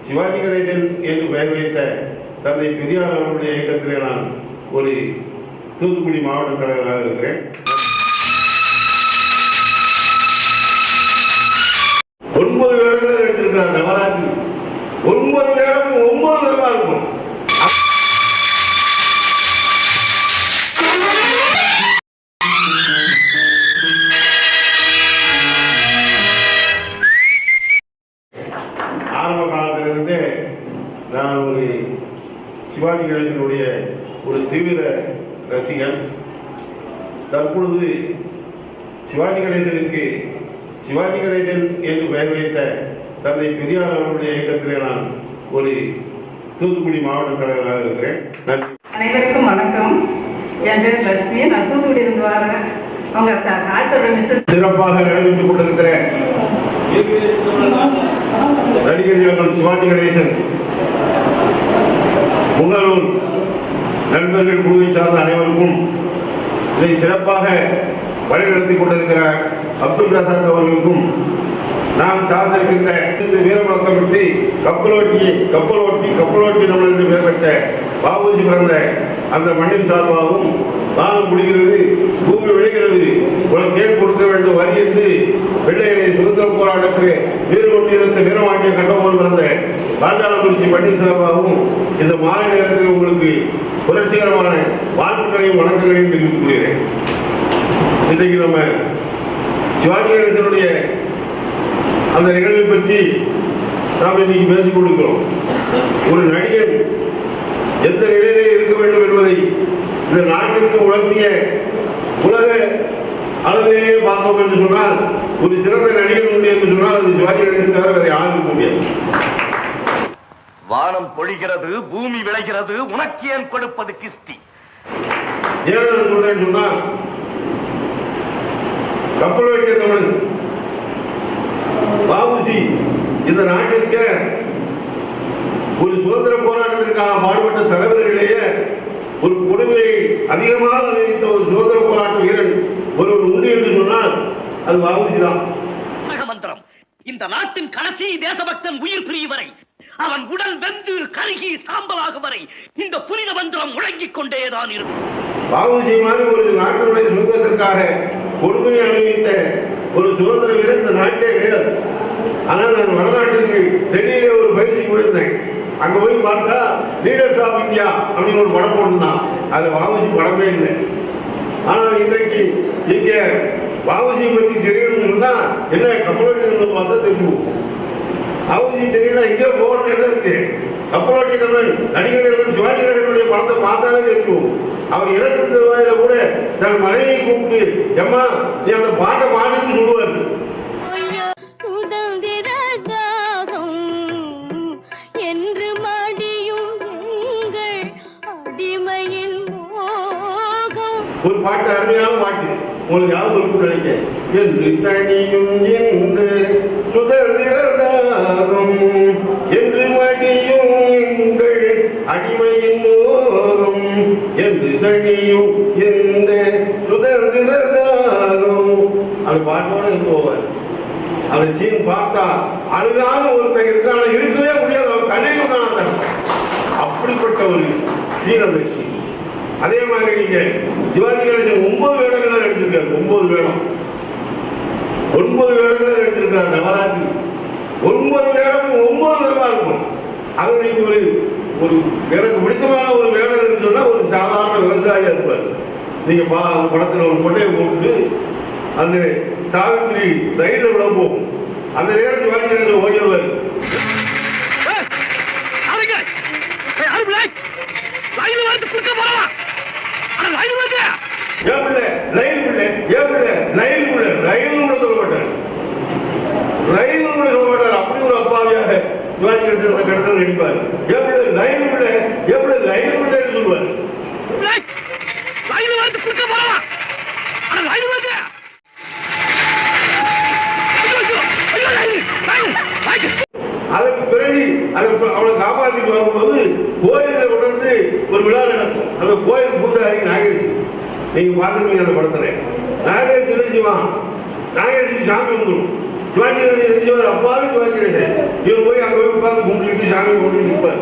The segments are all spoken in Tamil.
சிவாஜி கணேசன் என்று பெயர் வைத்த தந்தை பெரியார் அவர்களுடைய இயக்கத்திலே நான் ஒரு தூத்துக்குடி மாவட்ட தலைவராக இருக்கிறேன். 9 வேடங்கள் எடுத்திருக்கிறார் நவராத்திரி. 9 வேடம் 9 விதமா இருக்கும். ஆரம்ப காலத்திலிருந்தே நான் ஒரு சிவாஜி கணேசனுடைய ஒரு தீவிர ரசிகன். தற்பொழுது சிவாஜி கணேசனுக்கு சிவாஜி கணேசன் என்று பெயர் வைத்த தந்தை பெரியார் அவர்களுடைய இயக்கத்திலே நான் ஒரு தூத்துக்குடி மாவட்ட தலைவராக இருக்கிறேன். அனைவருக்கும் வணக்கம். என் பேர் லட்சுமி. நான் தூத்துக்குடி இருந்து வரேன். அவங்க சிறப்பாக நிறைவேற்றிக் கொண்டிருக்கிற நடிகர் சிவாஜி கணேசன் முகநூல் நண்பர்கள் குழுவை சார்ந்த அனைவருக்கும் இதை சிறப்பாக வழிநடத்திக் கொண்டிருக்கிற அப்துல் ரசாக் அவர்களுக்கும் நாம் சார்ந்திருக்கின்ற வீரமுழக்கமிட்டு கப்பலோட்டி தமிழ் என்று பெயர் பெற்ற பாபுஜி பிறந்த அந்த மண்ணின் சார்பாகவும் வானம் குடிக்கிறது, பூமி விளைகிறது, உனக்கு ஏன் கொடுக்க வேண்டும் வரி என்று வெள்ளையரை சுதந்திர போராட்டத்திலே வீறு கொண்டிருந்த வீரமாட்டிய கண்டபோல் பிறந்த பாஞ்சாலங்குறிச்சி மண்ணின் சார்பாகவும் இந்த மாலை நேரத்தில் உங்களுக்கு புரட்சிகரமான வாழ்த்துக்களையும் வணக்கங்களையும் தெரிவித்துக் கொள்கிறேன். இன்றைக்கு நம்ம சிவாஜி கணேசனுடைய அந்த நிகழ்வை பற்றி நாம் இன்னைக்கு பேசிக் கொடுக்கிறோம். ஒரு நடிகன் எந்த நிலையிலே இருக்க வேண்டும் என்பதை இந்த நாட்டிற்கு உணர்த்திய உலக அளவிலேயே பார்த்தோம் என்று சொன்னால் ஒரு சிறந்த நடிகன் உண்டு என்று சொன்னால் அது சிவாஜி கணேசன் தவிர வேறு யாருக்கும் முடியாது. வானம் பொழிகிறது, பூமி விளைகிறது, உனக்கு ஏன் கொடுப்பது கிஸ்தி? ஏன் சொல்றேன்னு சொன்னால் கப்பலோட்டிய தமிழ் பாபுஜி இந்த நாட்டிற்கு ஒரு சுதந்திர போராட்டத்திற்காக பாடுபட்ட தலைவர்களிலேயே ஒரு கொடுமையை அதிகமாக நினைத்த ஒரு சுதந்திர போராட்ட வீரன் ஒருவர் உண்டு என்று சொன்னால் அது பாபுஜி தான். மந்திரம் இந்த நாட்டின் கடைசி தேசபக்தன் உயிர் பிரியும் வரை, அவன் உடல் வெந்து கருகி சாம்பலாகும் வரை இந்த புனித மந்திரம் முழங்கிக் கொண்டேதான் இருக்கும். பாபுஜி மாதிரி ஒரு நாட்டினுடைய சுதந்திரத்திற்காக கொடுமையை அனுபவித்த ஒரு சுதந்திர வீரர் இந்த நாட்டிலே கிடையாது. ஆனால் நான் வடநாட்டிற்கு டெல்லியிலே ஒரு பயிற்சி போயிருந்தேன். அங்க போய் பார்த்தா லீடர்ஸ் ஆஃப் இந்தியா அப்படின்னு ஒரு படம் போட்டிருந்தான். அதுல பாபுஜி படமே இல்லை. ஆனால் இன்றைக்கு இங்க பாபுஜியை பற்றி தெரியணும்னு சொன்னா என்ன கப்பலோட்டி பார்த்தா தெரியும். பாபுஜி தெரியல இங்கே போகணும் என்ன இருக்கு? கப்பலோட்டி தமிழ் நடிகர்கள் சிவாஜி கணேசனுடைய படத்தை பார்த்தாலே தெரியும். அவர் இறக்குற வயதில கூட தன் மனைவியை கூப்பிட்டு எம்மா நீ அந்த பாட்டை பாடுன்னு சொல்லுவார். ஒரு பாட்டு அருமையான பாட்டு உங்களுக்கு யாவது ஒரு நினைக்க என்று தனியும் என்று சுதந்திரம் என்று மடியும் எங்கள் அடிமையின் ஓரும் என்று தனியும் எந்த சுதந்திரம் அது பாட்டோட இருந்து போவார். அந்த சீன் பார்த்தா அழுதான ஒருத்தர் இருக்கான இருக்கவே முடியாது. அவர் கண்ணில் தான் அப்படிப்பட்ட ஒரு சீன் அந்த சீன். அதே மாதிரி நீங்க சிவாஜி கணேசன் 9 வேடங்கள் எடுத்திருக்காரு. 9 வேடம் 9 வேடங்கள் எடுத்திருக்காரு நவராத்திரி. 9 வேடம் 9 விதமா இருக்கும். அது நீங்க ஒரு எனக்கு பிடித்தமான ஒரு வேடம் சொன்னா ஒரு சாதாரண விவசாயியா இருப்பார். நீங்க படத்துல ஒரு கொட்டையை போட்டு அந்த சாவித்திரி ரயில விட போகும். அந்த நேரம் சிவாஜி கணேசன் ஓடியவர் அப்படி ஒரு அப்பாவியாக சிவாஜி கணேசன் நடிப்பார். சொல்லுவார். அதற்கு பிறகு அவளை காப்பாற்றிட்டு வரும்போது கோயில உணர்ந்து ஒரு விழா நடக்கும். அந்த கோயில் பூஜாரி நாகேஷ், நீங்க பார்த்துருப்பீங்க அந்த படத்துல. நாகேஷ் நினைச்சுவான், நாகேஷுக்கு சாமி வந்துடும். சிவாஜி கணேசன் நினைச்சவர் அப்பாவே சிவாஜி கணேசன். இவர் போய் அங்க போய் உட்கார்ந்து கும்பிட்டு சாமி கும்பிட்டு நிற்பார்.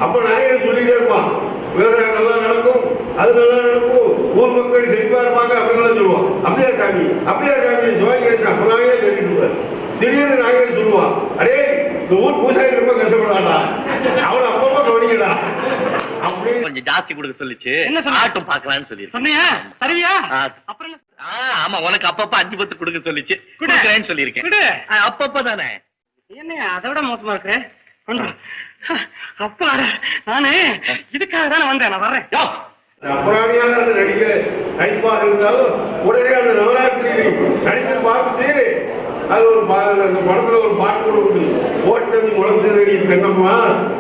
அப்ப நாயகன் சொல்லிட்டே இருப்பான், விவசாயம் நல்லா நடக்கும், அது நல்லா நடக்கும், ஊர் மக்கள் செழிப்பா இருப்பாங்க அப்படின்னு சொல்லுவான். அப்படியே சாமி சிவாஜி கணேசன் அப்பனாவே கேட்டுட்டு இருப்பார். திடீர்னு நாயகன் சொல்லுவான், அடே இந்த ஊர் பூசாரி ரொம்ப கஷ்டப்படாடா, அவனை அப்பப்போ கவனிக்கடா அப்படின்னு கொஞ்சம் ஜாஸ்தி கொடுக்க சொல்லிச்சு. என்ன சொன்ன? ஆட்டும் பாக்கலாம்னு சொல்லி சொன்னியா? தருவியா? அப்புறம் ஆமா, உனக்கு அப்பப்ப 5-10 கொடுக்க சொல்லிச்சு, குடு. கொடுக்கறேன்னு சொல்லியிருக்கேன். குடு. அப்பப்ப தானே. என்னையா அதை விட மோசமா இருக்கு? அப்பா நானே இதுக்காக தானே வந்தேன். நான் வர்றேன். அப்புறாணியாக அந்த நடிப்பாக இருந்தாலும் உடனே அந்த நவராத்திரி நடித்து பார்த்துட்டு அது ஒரு அந்த படத்துல ஒரு பாட்டு கொடுக்குது, ஓட்டது முளைச்சதடி கண்ணம்மா,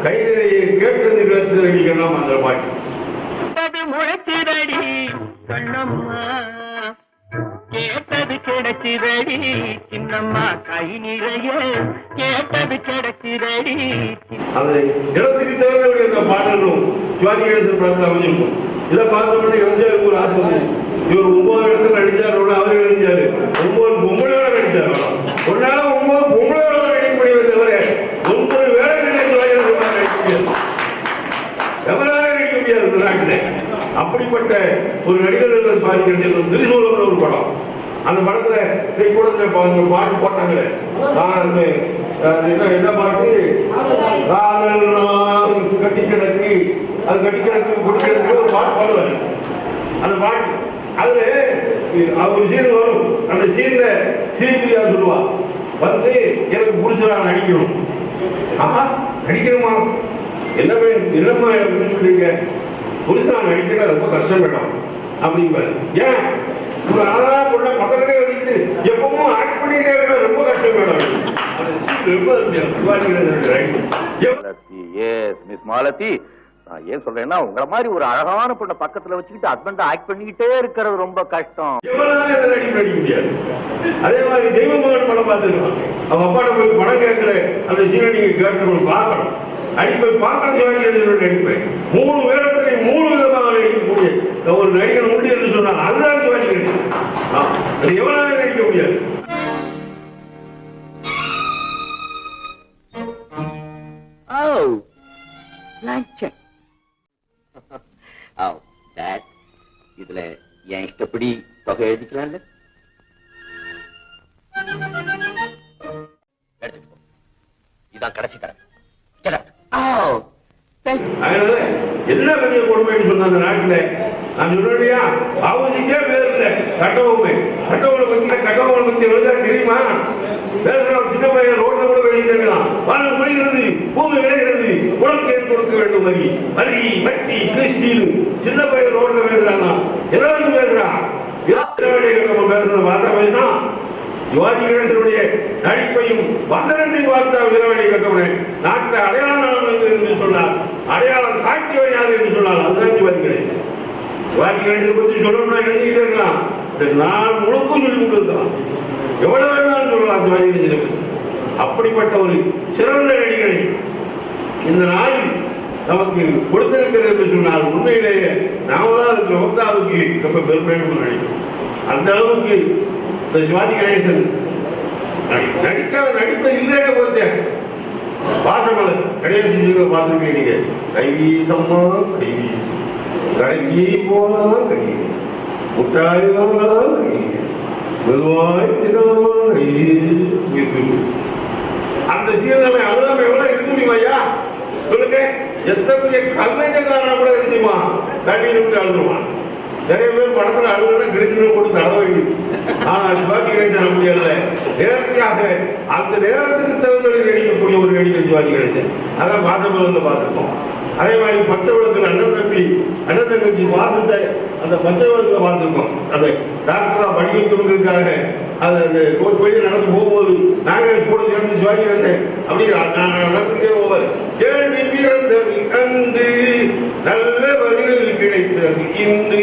கை நிறைய கேட்டது கிடச்சதடி கண்ணம்மா. அந்த பாட்டு முளைச்சிதடி கண்ணம்மா, கேட்டது கிடைச்சிதடி சின்னம்மா, கை நிறைய கேட்டது கிடைச்சிதடி. அது இடத்துக்கு தேவையான இந்த பாடலும் சிவாஜி கணேசன் படத்தில் அமைஞ்சிருக்கும். இதை பார்த்த உடனே எம்ஜிஆருக்கு ஒரு ஆசை வந்து, இவர் 9 இடத்துல நடிச்சார், அவர் நடிச்சாரு 9 பொம்பளையோட நடிச்சார். ஒரு நாள் 9 பொம்பளையோட நடிக்க முடியவே தவிர 9 வேலைகளை சிவாஜி கணேசன் நடிக்க முடியாது, எவரால நடிக்க முடியாது இந்த நாட்டில். அப்படிப்பட்ட ஒரு நடிகர்கள் சிவாஜி கணேசன். திரிசூலம் ஒரு படம், அந்த படத்துல கூட பாட்டு போட்டாங்களே, என்ன பாட்டு, கட்டி கிடக்கு, அது கட்டி கிடக்கு கொடி கிடக்கு ஒரு பாட்டு பாடுவாரு. அந்த பாட்டு அதுல ஒரு சீன் வரும். அந்த சீன்ல சீனியா சொல்லுவா வந்து, எனக்கு புடிச்சா நடிக்கணும். ஆஹா நடிக்கணுமா, என்னம்மா எனக்கு சொல்றீங்க, புடிச்சா நடிக்க ரொம்ப கஷ்டம் வேணும் அப்படிங்கிறாரு. ஏன் ஆதார பொண்ண பக்கத்திலே வச்சுட்டு எப்பவும் ஆக்ட் பண்ணிட்டே இருக்க ரொம்ப கஷ்டம் வேணும். மிஸ் மாலதி, நான் ஏன் சொல்றேன்னா, உங்களை மாதிரி ஒரு அழகான பொண்ணை பக்கத்துல வச்சுக்கிட்டு ஹஸ்பண்ட் ஆக்ட் பண்ணிக்கிட்டே இருக்கிறது ரொம்ப கஷ்டம். எவனாலும் அதை நடிக்க முடியாது. அதே மாதிரி தெய்வ மகன் படம் பார்த்துருக்கோம். அவங்க அப்பாட்ட போய் படம் கேட்கல, அந்த சீனை நீங்க கேட்டு பார்க்கணும், அடிப்பேன் பார்க்கணும். சிவாஜி கணேசன் நடிப்பேன் 3 வேடத்திலே 3 விதமாக நடிக்கக்கூடிய ஒரு நடிகன் உண்டு என்று சொன்னால் அதுதான் சிவாஜி கணேசன். அது எவனாலும் நடிக்க முடியாது. இதுல என் இஷ்டப்படி தொகை எழுதிக்கலாம்ல. இதான் கடைசி தரம். அதனால என்ன பெரிய கொடுமைன்னு சொன்ன அந்த நாட்டுல நான் சொல்றேன், அவதிக்கே பேர் இல்லை. கட்டவுமே கட்டவுல பத்தி எழுதா தெரியுமா? பேசுற சின்ன பையன் ரோட்ல கூட வெளியிட்டான், வானம் குளிக்கிறது, பூமி விளைகிறது, உடம்பு கொடுக்க வேண்டும், வரி வரி வட்டி கிறிஸ்டின். சின்ன பையன் ரோட்ல பேசுறான்னா ஏதாவது பேசுறான், பேசுறத வார்த்தை பேசினா சிவாஜி கணேசனுடைய நடிப்பையும் வசனத்தை பார்த்தா விரவணை கட்டவுடன் நாட்டில் அடையாளம் என்று சொன்னார், அடையாளம் காட்டியவன் யார் என்று சொன்னார், அதுதான் சிவாஜி கணேசன். சிவாஜி கணேசனை பற்றி சொல்லணும்னா எழுதிக்கிட்டே இருக்கலாம், நான் முழுக்கும் சொல்லி கொண்டிருக்கலாம், எவ்வளவு வேணாலும் சொல்லலாம் சிவாஜி கணேசனை. அப்படிப்பட்ட ஒரு சிறந்த நடிகரை இந்த நாளில் நமக்கு கொடுத்திருக்கிறது என்று சொன்னால் உண்மையிலேயே நாம தான் அதுக்கு நமக்கு ரொம்ப பெருமையான நடிக்கும். அந்த அளவுக்கு சிவாஜி கணேசன் நடிப்பை இல்லையே போச்சேன். பாசமலர் கணேசன் பார்த்துருக்கீங்க, கைவீசம்மா கைவீசம், கடைக்கு போனா கை, முட்டாய் வாங்கா கை, மெதுவாய் தினமா கை. அந்த சீர்நிலை அழுதாம எவ்வளவு இருக்க முடியுமா ஐயா சொல்லுங்க? எத்தனை கல்லைக்காரன் கூட இருக்குமா கண்ணீர் அழுதுவான். நிறைய பேர் படத்துல அழுகுனா கிடைச்சு போட்டு தட வேண்டியது. ஆனா சிவாஜி கணேசன் அப்படி அல்ல, நேரடியாக அந்த நேரத்துக்கு தகுந்த நடிக்கக்கூடிய ஒரு நடிகர் சிவாஜி கணேசன். அதான் பாசமலர்ல பார்த்துருக்கோம். அதே மாதிரி பச்சை விளக்கில் அண்ணன் தங்கச்சி வாசத்தை அந்த பச்சை விளக்கில் பார்த்துருக்கோம். அந்த டாக்டரா படிக்கிறதுக்காக அந்த கோயில் நடந்து போகும்போது நாங்கள் கூட சேர்ந்து சிவாஜி கணேசன் அப்படி நடந்துட்டே போவார். கேள்வி பிறந்தது கண்டு நல்ல வழிகள் கிடைத்தது இன்று,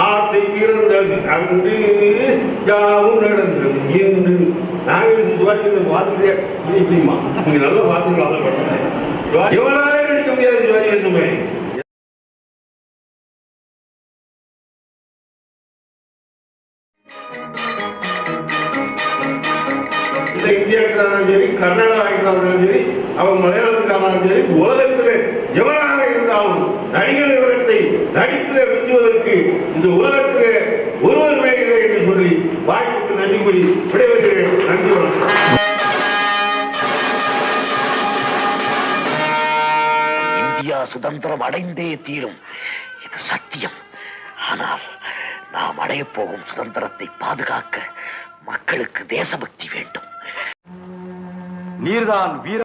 ஆசை பிறந்தது அன்று யாவும் நடந்தது இன்று. நாங்கள் சிவாஜி பார்த்துட்டே இப்படிமா நீங்க நல்லா பார்த்துக்கலாம். எவனாலே நடிக்க முடியாது சிவாஜி கணேசமே. இந்த அவன் மலையாளத்துக்கானாலும் சரி உலகத்திலே எவராக இருந்தாலும் நடிகர் உலகத்தை நடிப்பிலே வெஞ்சுவதற்கு இந்த உலகத்திலே ஒருவருமே இல்லை என்று சொல்லி வாய்ப்புக்கு நன்றி கூறி விடைபெறுகிறேன். நன்றி, வணக்கம். இந்தியா சுதந்திரம் அடைந்தே தீரும், இது சத்தியம். ஆனால் நாம் அடையப் போகும் சுதந்திரத்தை பாதுகாக்க மக்களுக்கு தேசபக்தி வேண்டும். நீர்தான் வீர